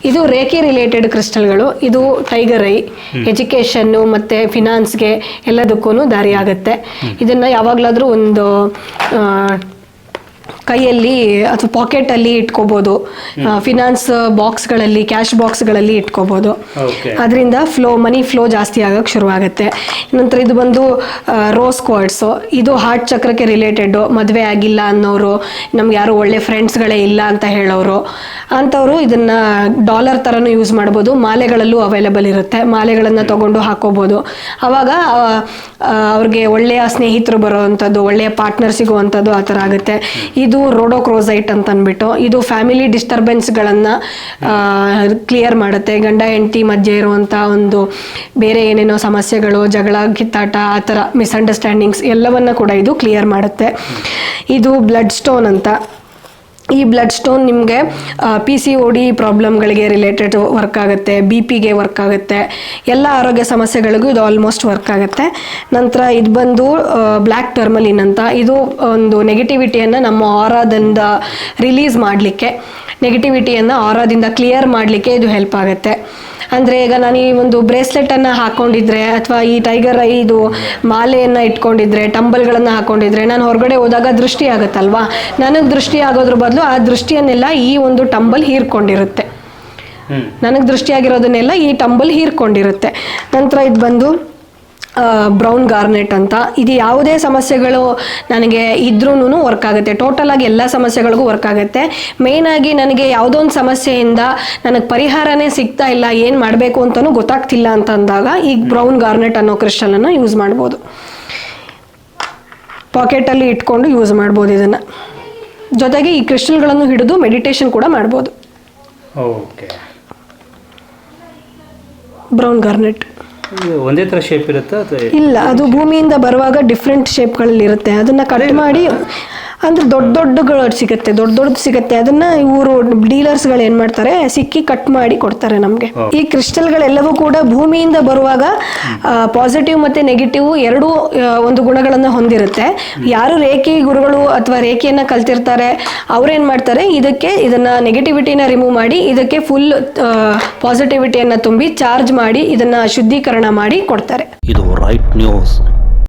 ಇದು ರೇಖೆ ರಿಲೇಟೆಡ್ ಕ್ರಿಸ್ಟಲ್ಗಳು. ಇದು ಟೈಗರ್ ಐ, ಎಜುಕೇಷನ್ನು ಮತ್ತು ಫಿನಾನ್ಸ್ಗೆ ಎಲ್ಲದಕ್ಕೂ ದಾರಿ ಆಗುತ್ತೆ. ಇದನ್ನು ಯಾವಾಗಲಾದರೂ ಒಂದು ಕೈಯಲ್ಲಿ ಅಥವಾ ಪಾಕೆಟಲ್ಲಿ ಇಟ್ಕೋಬೋದು, ಫಿನಾನ್ಸ್ ಬಾಕ್ಸ್ಗಳಲ್ಲಿ, ಕ್ಯಾಶ್ ಬಾಕ್ಸ್ಗಳಲ್ಲಿ ಇಟ್ಕೋಬೋದು. ಅದರಿಂದ ಮನಿ ಫ್ಲೋ ಜಾಸ್ತಿ ಆಗೋಕ್ಕೆ ಶುರುವಾಗುತ್ತೆ. ನಂತರ ಇದು ಬಂದು ರೋಸ್ ಕ್ವಾರ್ಟ್ಸು. ಇದು ಹಾರ್ಟ್ ಚಕ್ರಕ್ಕೆ ರಿಲೇಟೆಡ್ಡು. ಮದುವೆ ಆಗಿಲ್ಲ ಅನ್ನೋರು, ನಮ್ಗೆ ಯಾರು ಒಳ್ಳೆ ಫ್ರೆಂಡ್ಸ್ಗಳೇ ಇಲ್ಲ ಅಂತ ಹೇಳೋರು ಅಂಥವ್ರು ಇದನ್ನು ಡಾಲರ್ ಥರನೂ ಯೂಸ್ ಮಾಡ್ಬೋದು. ಮಾಲೆಗಳಲ್ಲೂ ಅವೈಲೇಬಲ್ ಇರುತ್ತೆ, ಮಾಲೆಗಳನ್ನು ತೊಗೊಂಡು ಹಾಕೋಬೋದು. ಆವಾಗ ಅವ್ರಿಗೆ ಒಳ್ಳೆಯ ಸ್ನೇಹಿತರು ಬರೋವಂಥದ್ದು, ಒಳ್ಳೆಯ ಪಾರ್ಟ್ನರ್ ಸಿಗುವಂಥದ್ದು ಆ ಥರ ಆಗುತ್ತೆ. ಇದು ರೋಡೋಕ್ರೋಸೈಟ್ ಅಂತ ಅಂದ್ಬಿಟ್ಟು, ಇದು ಫ್ಯಾಮಿಲಿ ಡಿಸ್ಟರ್ಬೆನ್ಸ್ಗಳನ್ನು ಕ್ಲಿಯರ್ ಮಾಡುತ್ತೆ. ಗಂಡ ಹೆಂಡತಿ ಮಧ್ಯೆ ಇರುವಂಥ ಒಂದು ಬೇರೆ ಏನೇನೋ ಸಮಸ್ಯೆಗಳು, ಜಗಳ, ಕಿತ್ತಾಟ, ಆ ಥರ ಮಿಸ್ಅಂಡರ್ಸ್ಟ್ಯಾಂಡಿಂಗ್ಸ್ ಎಲ್ಲವನ್ನ ಕೂಡ ಇದು ಕ್ಲಿಯರ್ ಮಾಡುತ್ತೆ. ಇದು ಬ್ಲಡ್ ಸ್ಟೋನ್ ಅಂತ. ಈ ಬ್ಲಡ್ ಸ್ಟೋನ್ ನಿಮಗೆ PCOD ಪ್ರಾಬ್ಲಮ್ಗಳಿಗೆ ರಿಲೇಟೆಡ್ ವರ್ಕ್ ಆಗುತ್ತೆ, BP ಗೆ ವರ್ಕ್ ಆಗುತ್ತೆ, ಎಲ್ಲ ಆರೋಗ್ಯ ಸಮಸ್ಯೆಗಳಿಗೂ ಇದು ಆಲ್ಮೋಸ್ಟ್ ವರ್ಕ್ ಆಗುತ್ತೆ. ನಂತರ ಇದು ಬಂದು ಬ್ಲ್ಯಾಕ್ ಟರ್ಮಲಿನ್ ಅಂತ. ಇದು ಒಂದು ನೆಗೆಟಿವಿಟಿಯನ್ನು ನಮ್ಮ ಆರಾದಿಂದ ರಿಲೀಸ್ ಮಾಡಲಿಕ್ಕೆ, ನೆಗೆಟಿವಿಟಿಯನ್ನು ಆರಾದಿಂದ ಕ್ಲಿಯರ್ ಮಾಡಲಿಕ್ಕೆ ಇದು ಹೆಲ್ಪ್ ಆಗುತ್ತೆ. ಅಂದರೆ ಈಗ ನಾನು ಈ ಒಂದು ಬ್ರೇಸ್ಲೆಟನ್ನು ಹಾಕ್ಕೊಂಡಿದ್ರೆ ಅಥವಾ ಈ ಟೈಗರ್ ಐದು ಮಾಲೆಯನ್ನು ಇಟ್ಕೊಂಡಿದ್ರೆ, ಟಂಬಲ್ಗಳನ್ನು ಹಾಕ್ಕೊಂಡಿದ್ರೆ, ನಾನು ಹೊರಗಡೆ ಹೋದಾಗ ದೃಷ್ಟಿ ಆಗುತ್ತಲ್ವಾ, ನನಗೆ ದೃಷ್ಟಿ ಆಗೋದ್ರ ಬದಲು ಆ ದೃಷ್ಟಿಯನ್ನೆಲ್ಲ ಈ ಒಂದು ಟಂಬಲ್ ಹೀರ್ಕೊಂಡಿರುತ್ತೆ. ನನಗೆ ದೃಷ್ಟಿಯಾಗಿರೋದನ್ನೆಲ್ಲ ಈ ಟಂಬಲ್ ಹೀರ್ಕೊಂಡಿರುತ್ತೆ. ನಂತರ ಇದು ಬಂದು ಬ್ರೌನ್ ಗಾರ್ನೆಟ್ ಅಂತ. ಇದು ಯಾವುದೇ ಸಮಸ್ಯೆಗಳು ನನಗೆ ಇದ್ರೂ ವರ್ಕ್ ಆಗುತ್ತೆ. ಟೋಟಲ್ ಆಗಿ ಎಲ್ಲ ಸಮಸ್ಯೆಗಳಿಗೂ ವರ್ಕ್ ಆಗುತ್ತೆ. ಮೇಯ್ನಾಗಿ ನನಗೆ ಯಾವುದೋ ಒಂದು ಸಮಸ್ಯೆಯಿಂದ ನನಗೆ ಪರಿಹಾರನೇ ಸಿಗ್ತಾ ಇಲ್ಲ, ಏನು ಮಾಡಬೇಕು ಅಂತಲೂ ಗೊತ್ತಾಗ್ತಿಲ್ಲ ಅಂತ ಅಂದಾಗ ಈ ಬ್ರೌನ್ ಗಾರ್ನೆಟ್ ಅನ್ನೋ ಕ್ರಿಸ್ಟಲನ್ನು ಯೂಸ್ ಮಾಡ್ಬೋದು. ಪಾಕೆಟಲ್ಲಿ ಇಟ್ಕೊಂಡು ಯೂಸ್ ಮಾಡ್ಬೋದು ಇದನ್ನು. ಜೊತೆಗೆ ಈ ಕ್ರಿಸ್ಟಲ್ಗಳನ್ನು ಹಿಡಿದು ಮೆಡಿಟೇಷನ್ ಕೂಡ ಮಾಡ್ಬೋದು. ಬ್ರೌನ್ ಗಾರ್ನೆಟ್ ಒಂದೇ ಥರ ಶೇಪ್ ಇರುತ್ತಾ? ಇಲ್ಲ, ಅದು ಭೂಮಿಯಿಂದ ಬರುವಾಗ ಡಿಫ್ರೆಂಟ್ ಶೇಪ್ಗಳಲ್ಲಿ ಇರುತ್ತೆ. ಅದನ್ನು ಕಟ್ ಮಾಡಿ, ಅಂದರೆ ದೊಡ್ಡಗಳು ಸಿಗುತ್ತೆ, ದೊಡ್ಡದು ಸಿಗುತ್ತೆ. ಅದನ್ನು ಇವರು ಡೀಲರ್ಸ್ಗಳು ಏನು ಮಾಡ್ತಾರೆ, ಸಿಕ್ಕಿ ಕಟ್ ಮಾಡಿ ಕೊಡ್ತಾರೆ ನಮಗೆ. ಈ ಕ್ರಿಸ್ಟಲ್ಗಳೆಲ್ಲವೂ ಕೂಡ ಭೂಮಿಯಿಂದ ಬರುವಾಗ ಪಾಸಿಟಿವ್ ಮತ್ತು ನೆಗೆಟಿವ್ ಎರಡೂ ಒಂದು ಗುಣಗಳನ್ನು ಹೊಂದಿರುತ್ತೆ. ಯಾರು ರೇಖೆ ಗುರುಗಳು ಅಥವಾ ರೇಖೆಯನ್ನು ಕಲ್ತಿರ್ತಾರೆ ಅವ್ರೇನು ಮಾಡ್ತಾರೆ, ಇದನ್ನು ನೆಗೆಟಿವಿಟಿನ ರಿಮೂವ್ ಮಾಡಿ ಇದಕ್ಕೆ ಫುಲ್ ಪಾಸಿಟಿವಿಟಿಯನ್ನು ತುಂಬಿ ಚಾರ್ಜ್ ಮಾಡಿ ಇದನ್ನು ಶುದ್ಧೀಕರಣ ಮಾಡಿ ಕೊಡ್ತಾರೆ. ಇದು ರೈಟ್ ನ್ಯೂಸ್.